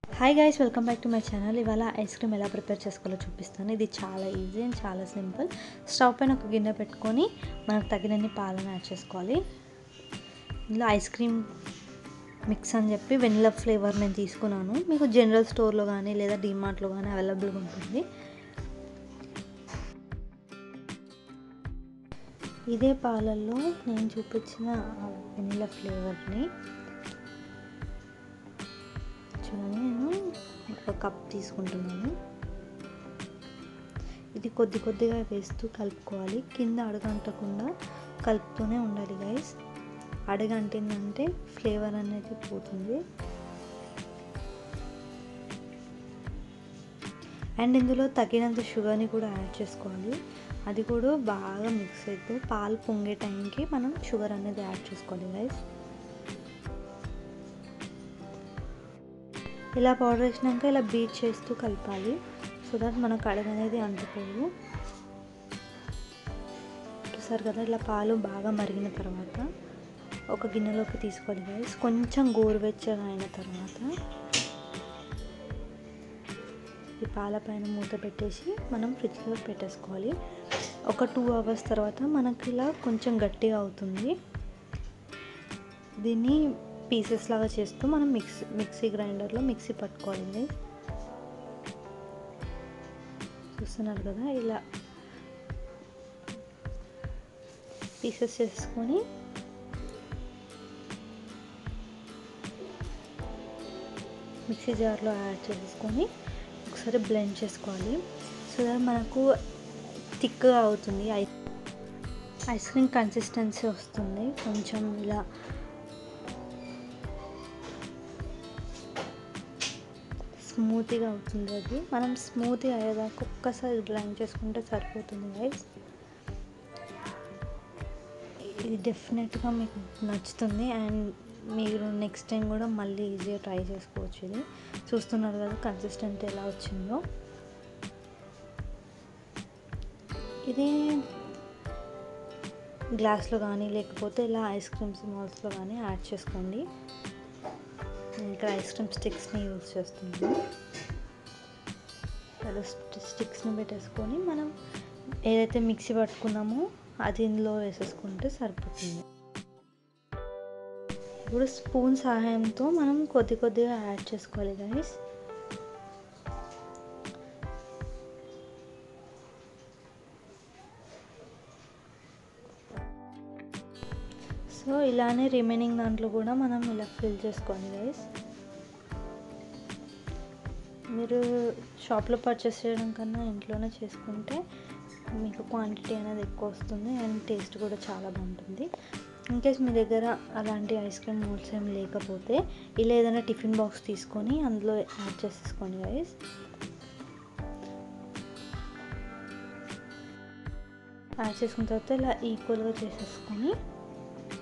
Hi guys, welcome back to my channel. ఇవాళ ice cream ఎలా prepare చేసుకోవాలో చూపిస్తాను. ఇది చాలా ఈజీ అండ్ చాలా సింపుల్. స్టవ్ పైన ఒక గిన్నె పెట్టుకొని మనకు తగినన్ని పాలను యాడ్ చేసుకోవాలి. ఇందులో ఐస్ క్రీమ్ మిక్స్ అని చెప్పి వెనిలా ఫ్లేవర్ నేను తీసుకున్నాను. మీకు జనరల్ స్టోర్లో కానీ లేదా డీమార్ట్లో కానీ అవైలబుల్గా ఉంటుంది. ఇదే పాలల్లో నేను చూపించిన వెనిలా ఫ్లేవర్ని చూడండి, నేను ఒక కప్ తీసుకుంటున్నాను. ఇది కొద్ది కొద్దిగా వేస్తూ కలుపుకోవాలి. కింద అడుగంటకుండా కలుపుతూనే ఉండాలి గైస్. అడుగంటిందంటే ఫ్లేవర్ అనేది పోతుంది. అండ్ ఇందులో తగినంత షుగర్ని కూడా యాడ్ చేసుకోవాలి. అది కూడా బాగా మిక్స్ అవుతూ పాలు పొంగే టైంకి మనం షుగర్ అనేది యాడ్ చేసుకోవాలి గైస్. ఇలా పౌడర్ వేసినాక ఇలా బీట్ చేస్తూ కలపాలి, సో దట్ మనకు అడుగు అనేది అంటుకోదు. చూసారు కదా, ఇలా పాలు బాగా మరిగిన తర్వాత ఒక గిన్నెలోకి తీసుకోవాలి గైస్. కొంచెం గోరువెచ్చగా అయిన తర్వాత ఈ పాల పైన మూత పెట్టేసి మనం ఫ్రిడ్జ్లో పెట్టేసుకోవాలి. ఒక 2 అవర్స్ తర్వాత మనకి ఇలా కొంచెం గట్టిగా అవుతుంది. దీన్ని పీసెస్ లాగా చేస్తూ మనం మిక్సీ గ్రైండర్లో మిక్సీ పట్టుకోవాలి. చూస్తున్నారు కదా, ఇలా పీసెస్ చేసుకొని మిక్సీ జార్లో యాడ్ చేసుకొని ఒకసారి బ్లెండ్ చేసుకోవాలి. సో దట్ మనకు థిక్గా అవుతుంది. ఐస్ క్రీమ్ కన్సిస్టెన్సీ వస్తుంది. కొంచెం ఇలా స్మూత్గా అవుతుంది. అది మనం స్మూత్గా అయ్యేదాకా ఒక్కసారి గ్రైండ్ చేసుకుంటే సరిపోతుంది గైస్. ఇది డెఫినెట్గా మీకు నచ్చుతుంది అండ్ మీరు నెక్స్ట్ టైం కూడా మళ్ళీ ఈజీగా ట్రై చేసుకోవచ్చు. ఇది చూస్తున్నారు కదా కన్సిస్టెంట్ ఎలా వచ్చిందో. ఇది గ్లాస్లో కానీ లేకపోతే ఇలా ఐస్ క్రీమ్స్ మాల్స్లో కానీ యాడ్ చేసుకోండి. నేను ఇక్కడ ఐస్ క్రీమ్ స్టిక్స్ని యూజ్ చేస్తున్నాను. అలా స్టిక్స్ని పెట్టేసుకొని మనం ఏదైతే మిక్సీ పట్టుకున్నామో అది ఇందులో వేసేసుకుంటే సరిపోతుంది. ఇప్పుడు స్పూన్ సహాయంతో మనం కొద్ది కొద్దిగా యాడ్ చేసుకోవాలి గైస్. సో ఇలానే రిమైనింగ్ దాంట్లో కూడా మనం ఇలా ఫిల్ చేసుకోవాలి గైస్. మీరు షాప్లో పర్చేస్ చేయడం కన్నా ఇంట్లోనే చేసుకుంటే మీకు క్వాంటిటీ అనేది ఎక్కువ వస్తుంది అండ్ టేస్ట్ కూడా చాలా బాగుంటుంది. ఇన్కేస్ మీ దగ్గర అలాంటి ఐస్ క్రీమ్ మోల్డ్స్ ఏం లేకపోతే ఇలా ఏదైనా టిఫిన్ బాక్స్ తీసుకొని అందులో యాడ్ చేసేసుకోండి గైస్. యాడ్ చేసుకున్న తర్వాత ఇలా ఈక్వల్గా చేసేసుకొని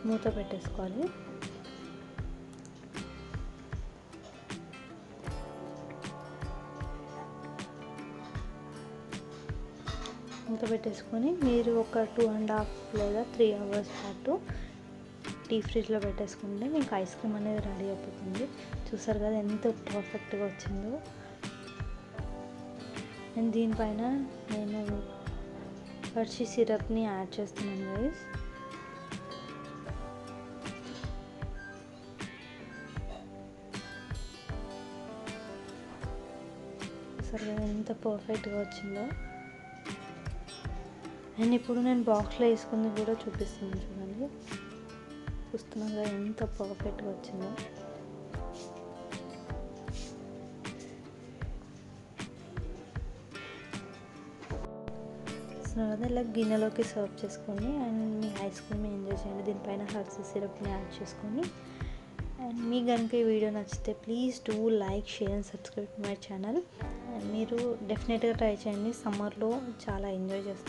మూత పెట్టేసుకోవాలి. మూత పెట్టేసుకొని మీరు ఒక 2.5 లేదా 3 అవర్స్ పాటు డీప్ ఫ్రిడ్జ్లో పెట్టేసుకుంటే మీకు ఐస్ క్రీమ్ అనేది రెడీ అయిపోతుంది. చూసారు కదా ఎంత పర్ఫెక్ట్గా వచ్చిందో. అండ్ దీనిపైన నేను హెర్షీ సిరప్ని యాడ్ చేస్తున్నాను గైస్. చూసారు కదా ఎంత పర్ఫెక్ట్గా వచ్చిందో. అండ్ ఇప్పుడు నేను బాక్స్లో వేసుకుంది కూడా చూపిస్తున్నాను చూడండి. చూస్తున్నాను కదా ఎంత పర్ఫెక్ట్గా వచ్చిందో. చూస్తున్నారు కదా, ఇలా గిన్నెలోకి సర్వ్ చేసుకోండి and me ice cream enjoy చేయండి. దీనిపైన హెర్షీ సిరప్ని యాడ్ చేసుకొని. అండ్ మీకు కనుక ఈ వీడియో నచ్చితే please do like, share and subscribe to my channel. మీరు డెఫినెట్గా ట్రై చేయండి. సమ్మర్లో చాలా ఎంజాయ్ చేస్తారు.